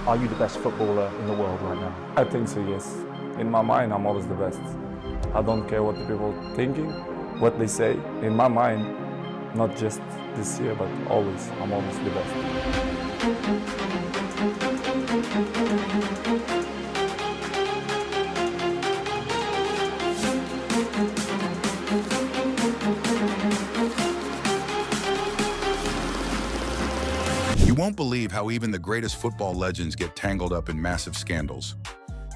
Are you the best footballer in the world right now? I think so, yes. In my mind, I'm always the best. I don't care what the people are thinking, what they say. In my mind, not just this year, but always, I'm always the best. You won't believe how even the greatest football legends get tangled up in massive scandals.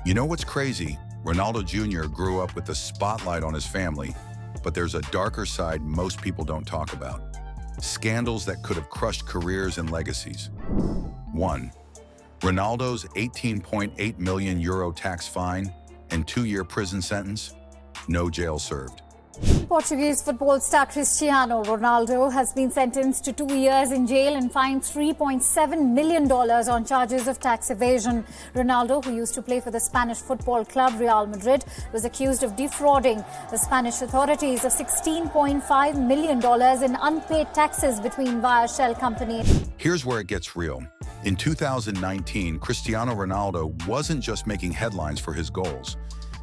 You know what's crazy? Ronaldo Jr. grew up with the spotlight on his family, but there's a darker side most people don't talk about. Scandals that could have crushed careers and legacies. 1. Ronaldo's €18.8 million tax fine and 2-year prison sentence. No jail served. Portuguese football star Cristiano Ronaldo has been sentenced to 2 years in jail and fined $3.7 million on charges of tax evasion. Ronaldo, who used to play for the Spanish football club Real Madrid, was accused of defrauding the Spanish authorities of $16.5 million in unpaid taxes between via shell company. Here's where it gets real. In 2019, Cristiano Ronaldo wasn't just making headlines for his goals.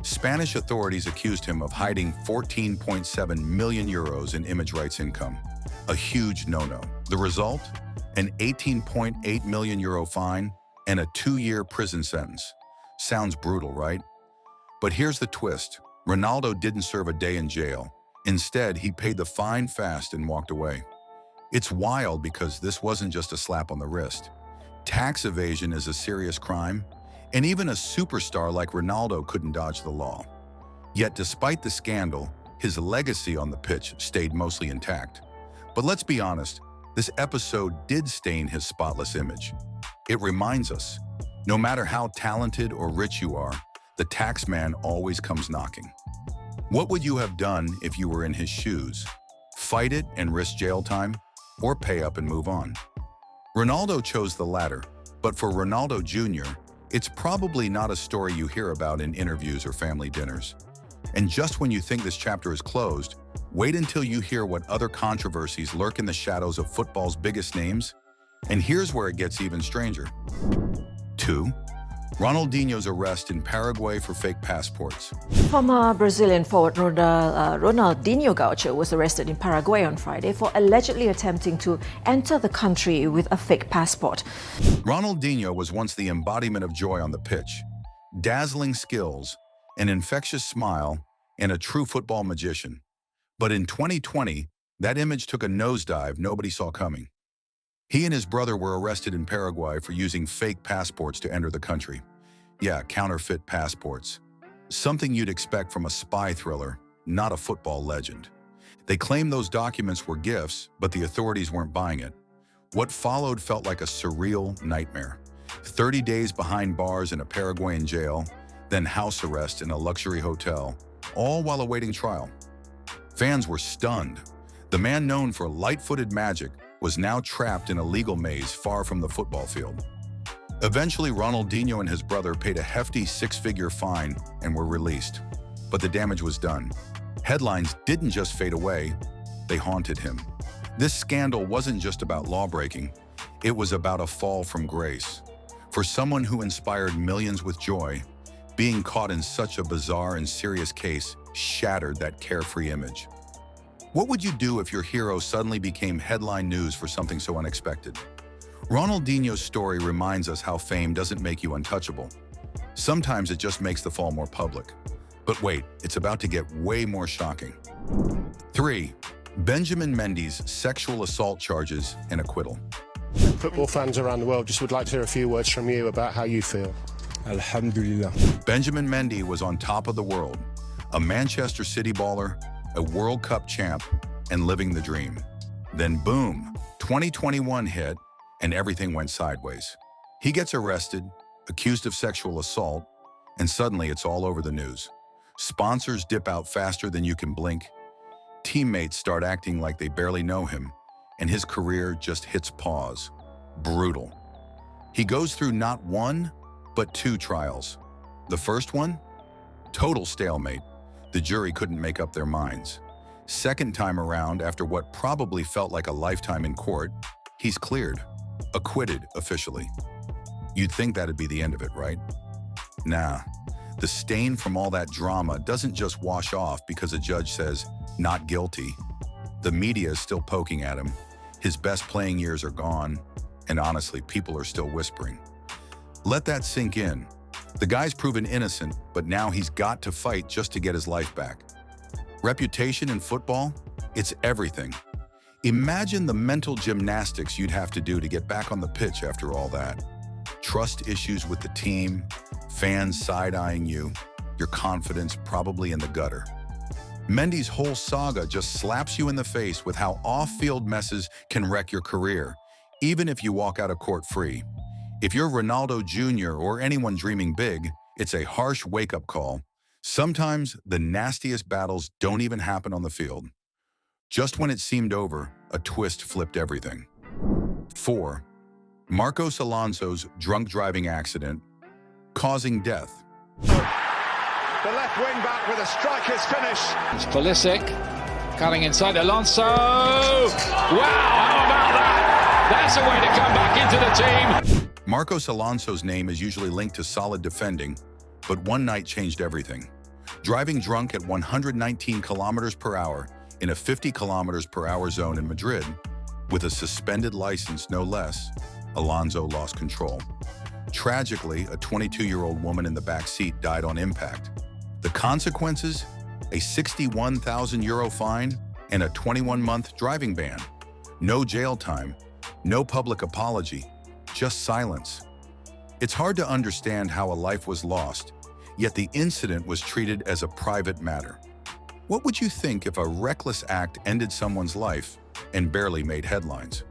Spanish authorities accused him of hiding €14.7 million in image rights income. A huge no-no. The result? An €18.8 million fine and a 2-year prison sentence. Sounds brutal, right? But here's the twist. Ronaldo didn't serve a day in jail. Instead, he paid the fine fast and walked away. It's wild because this wasn't just a slap on the wrist. Tax evasion is a serious crime, and even a superstar like Ronaldo couldn't dodge the law. Yet despite the scandal, his legacy on the pitch stayed mostly intact. But let's be honest, this episode did stain his spotless image. It reminds us, no matter how talented or rich you are, the tax man always comes knocking. What would you have done if you were in his shoes? Fight it and risk jail time, or pay up and move on? Ronaldo chose the latter, but for Ronaldo Jr., it's probably not a story you hear about in interviews or family dinners. And just when you think this chapter is closed, wait until you hear what other controversies lurk in the shadows of football's biggest names. And here's where it gets even stranger. 2. Ronaldinho's arrest in Paraguay for fake passports. Former Brazilian forward Ronaldinho Gaucho was arrested in Paraguay on Friday for allegedly attempting to enter the country with a fake passport. Ronaldinho was once the embodiment of joy on the pitch. Dazzling skills, an infectious smile, and a true football magician. But in 2020, that image took a nosedive nobody saw coming. He and his brother were arrested in Paraguay for using fake passports to enter the country. Yeah, counterfeit passports. Something you'd expect from a spy thriller, not a football legend. They claimed those documents were gifts, but the authorities weren't buying it. What followed felt like a surreal nightmare. 30 days behind bars in a Paraguayan jail, then house arrest in a luxury hotel, all while awaiting trial. Fans were stunned. The man known for light-footed magic was now trapped in a legal maze far from the football field. Eventually, Ronaldinho and his brother paid a hefty 6-figure fine and were released. But the damage was done. Headlines didn't just fade away, they haunted him. This scandal wasn't just about lawbreaking, it was about a fall from grace. For someone who inspired millions with joy, being caught in such a bizarre and serious case shattered that carefree image. What would you do if your hero suddenly became headline news for something so unexpected? Ronaldinho's story reminds us how fame doesn't make you untouchable. Sometimes it just makes the fall more public. But wait, it's about to get way more shocking. 3. Benjamin Mendy's sexual assault charges and acquittal. Football fans around the world just would like to hear a few words from you about how you feel. Alhamdulillah. Benjamin Mendy was on top of the world, a Manchester City baller, a World Cup champ, and living the dream. Then boom, 2021 hit, and everything went sideways. He gets arrested, accused of sexual assault, and suddenly it's all over the news. Sponsors dip out faster than you can blink. Teammates start acting like they barely know him, and his career just hits pause. Brutal. He goes through not one, but 2 trials. The first one? Total stalemate. The jury couldn't make up their minds. Second time around, after what probably felt like a lifetime in court, he's cleared, acquitted officially. You'd think that'd be the end of it, right? Nah, the stain from all that drama doesn't just wash off because a judge says, not guilty. The media is still poking at him. His best playing years are gone, and honestly, people are still whispering. Let that sink in. The guy's proven innocent, but now he's got to fight just to get his life back. Reputation in football? It's everything. Imagine the mental gymnastics you'd have to do to get back on the pitch after all that. Trust issues with the team, fans side-eyeing you, your confidence probably in the gutter. Mendy's whole saga just slaps you in the face with how off-field messes can wreck your career, even if you walk out of court free. If you're Ronaldo Jr. or anyone dreaming big, it's a harsh wake-up call. Sometimes the nastiest battles don't even happen on the field. Just when it seemed over, a twist flipped everything. 4. Marcos Alonso's drunk driving accident, causing death. The left wing back with a striker's finish. It's Pulisic cutting inside Alonso. Wow, how about that? That's a way to come back into the team. Marcos Alonso's name is usually linked to solid defending, but one night changed everything. Driving drunk at 119 kilometers per hour in a 50 kilometers per hour zone in Madrid, with a suspended license no less, Alonso lost control. Tragically, a 22-year-old woman in the back seat died on impact. The consequences? A €61,000 fine and a 21-month driving ban. No jail time, no public apology, just silence. It's hard to understand how a life was lost, yet the incident was treated as a private matter. What would you think if a reckless act ended someone's life and barely made headlines?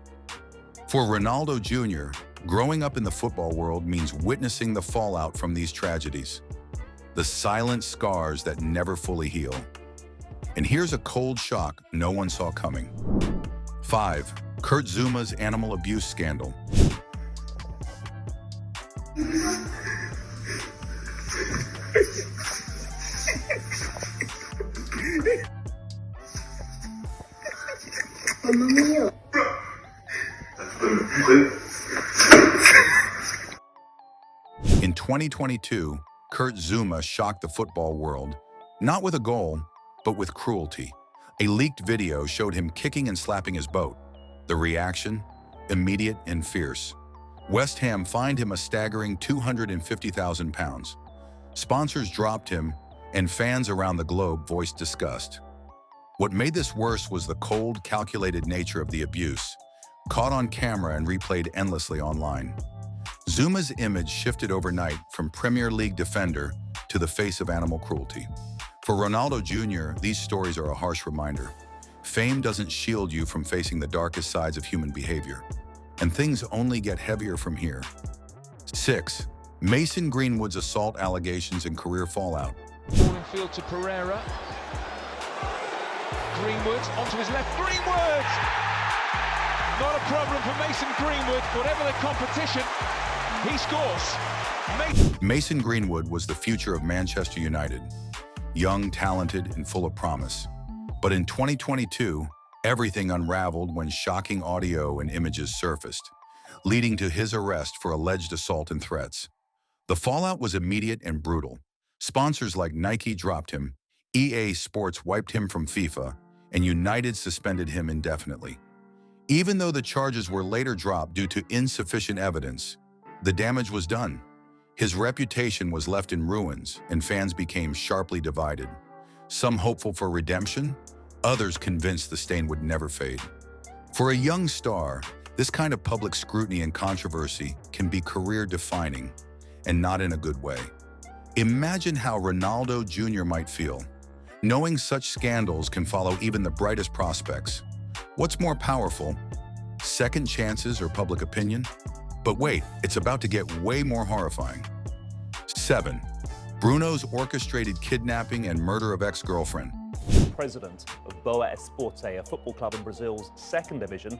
For Ronaldo Jr., growing up in the football world means witnessing the fallout from these tragedies, the silent scars that never fully heal. And here's a cold shock no one saw coming. 5. Kurt Zuma's animal abuse scandal. In 2022, Kurt Zuma shocked the football world, not with a goal, but with cruelty. A leaked video showed him kicking and slapping his boat. The reaction? Immediate and fierce. West Ham fined him a staggering £250,000. Sponsors dropped him, and fans around the globe voiced disgust. What made this worse was the cold, calculated nature of the abuse, caught on camera and replayed endlessly online. Zuma's image shifted overnight from Premier League defender to the face of animal cruelty. For Ronaldo Jr., these stories are a harsh reminder. Fame doesn't shield you from facing the darkest sides of human behavior, and things only get heavier from here. 6. Mason Greenwood's assault allegations and career fallout. Falling field to Pereira. Greenwood onto his left. Greenwood! Not a problem for Mason Greenwood. Whatever the competition, he scores. Mason Greenwood was the future of Manchester United. Young, talented, and full of promise. But in 2022, everything unraveled when shocking audio and images surfaced, leading to his arrest for alleged assault and threats. The fallout was immediate and brutal. Sponsors like Nike dropped him, EA Sports wiped him from FIFA, and United suspended him indefinitely. Even though the charges were later dropped due to insufficient evidence, the damage was done. His reputation was left in ruins, and fans became sharply divided. Some hopeful for redemption, others convinced the stain would never fade. For a young star, this kind of public scrutiny and controversy can be career-defining, and not in a good way. Imagine how Ronaldo Jr. might feel. Knowing such scandals can follow even the brightest prospects. What's more powerful, second chances or public opinion? But wait, it's about to get way more horrifying. 7. Bruno's orchestrated kidnapping and murder of ex-girlfriend. President of Boa Esporte, a football club in Brazil's second division,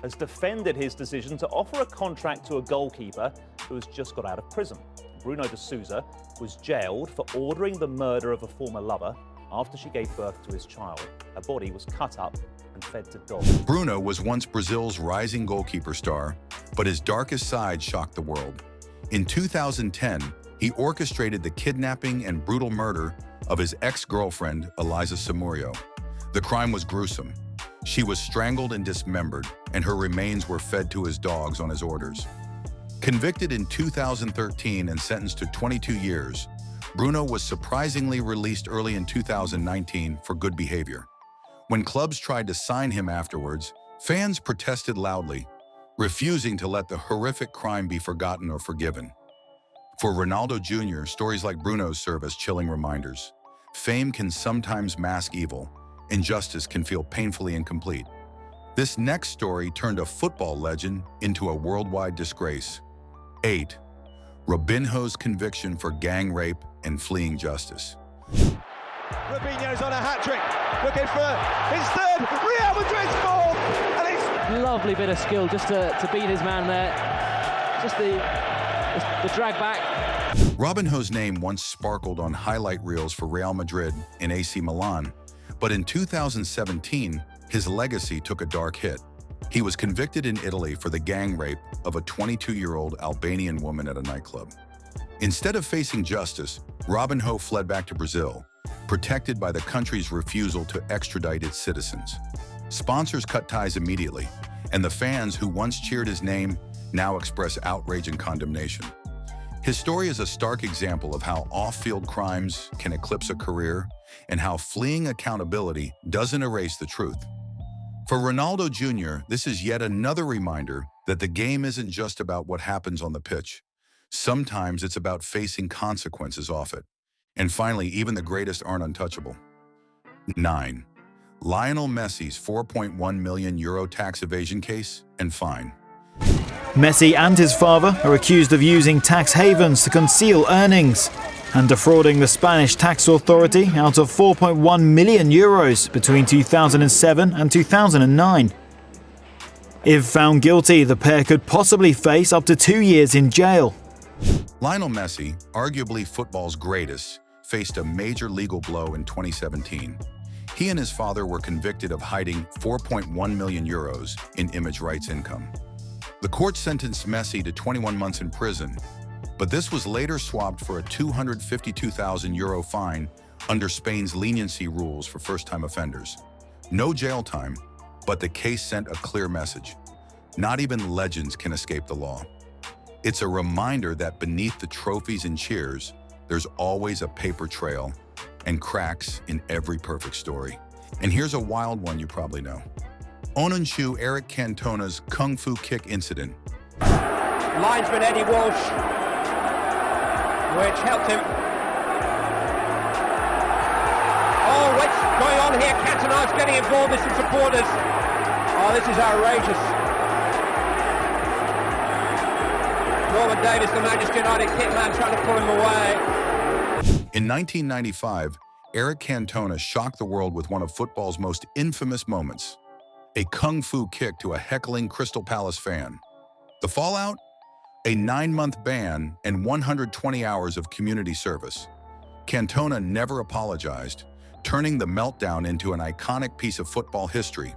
has defended his decision to offer a contract to a goalkeeper who has just got out of prison. Bruno de Souza was jailed for ordering the murder of a former lover after she gave birth to his child. Her body was cut up and fed to dogs. Bruno was once Brazil's rising goalkeeper star, but his darkest side shocked the world. In 2010, he orchestrated the kidnapping and brutal murder of his ex-girlfriend, Eliza Samurio. The crime was gruesome. She was strangled and dismembered, and her remains were fed to his dogs on his orders. Convicted in 2013 and sentenced to 22 years, Bruno was surprisingly released early in 2019 for good behavior. When clubs tried to sign him afterwards, fans protested loudly, refusing to let the horrific crime be forgotten or forgiven. For Ronaldo Jr., stories like Bruno's serve as chilling reminders. Fame can sometimes mask evil, and justice can feel painfully incomplete. This next story turned a football legend into a worldwide disgrace. 8. Robinho's conviction for gang rape and fleeing justice. Robinho's on a hat-trick, looking for his third, Real Madrid's goal, and it's... Lovely bit of skill just to beat his man there. Just the drag back. Robinho's name once sparkled on highlight reels for Real Madrid and AC Milan, but in 2017, his legacy took a dark hit. He was convicted in Italy for the gang rape of a 22-year-old Albanian woman at a nightclub. Instead of facing justice, Robinho fled back to Brazil, protected by the country's refusal to extradite its citizens. Sponsors cut ties immediately, and the fans who once cheered his name now express outrage and condemnation. His story is a stark example of how off-field crimes can eclipse a career and how fleeing accountability doesn't erase the truth. For Ronaldo Jr., this is yet another reminder that the game isn't just about what happens on the pitch. Sometimes it's about facing consequences off it. And finally, even the greatest aren't untouchable. 9. Lionel Messi's €4.1 million tax evasion case and fine. Messi and his father are accused of using tax havens to conceal earnings and defrauding the Spanish tax authority out of €4.1 million between 2007 and 2009. If found guilty, the pair could possibly face up to 2 years in jail. Lionel Messi, arguably football's greatest, faced a major legal blow in 2017. He and his father were convicted of hiding €4.1 million in image rights income. The court sentenced Messi to 21 months in prison, but this was later swapped for a €252,000 fine under Spain's leniency rules for first-time offenders. No jail time, but the case sent a clear message. Not even legends can escape the law. It's a reminder that beneath the trophies and cheers, there's always a paper trail and cracks in every perfect story. And here's a wild one you probably know. Ononshu Eric Cantona's Kung Fu kick incident. Linesman Eddie Walsh, which helped him. Oh, what's going on here? Cantona's getting involved with some supporters. Oh, this is outrageous. Norman Davis, the Manchester United hitman, trying to pull him away. In 1995, Eric Cantona shocked the world with one of football's most infamous moments, a Kung Fu kick to a heckling Crystal Palace fan. The fallout? A 9-month ban and 120 hours of community service. Cantona never apologized, turning the meltdown into an iconic piece of football history.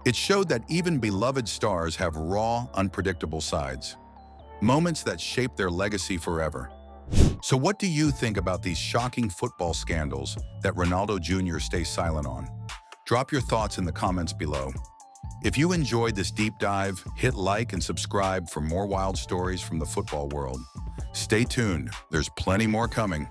It showed that even beloved stars have raw, unpredictable sides. Moments that shape their legacy forever. So what do you think about these shocking football scandals that Ronaldo Jr. stays silent on? Drop your thoughts in the comments below. If you enjoyed this deep dive, hit like and subscribe for more wild stories from the football world. Stay tuned, there's plenty more coming.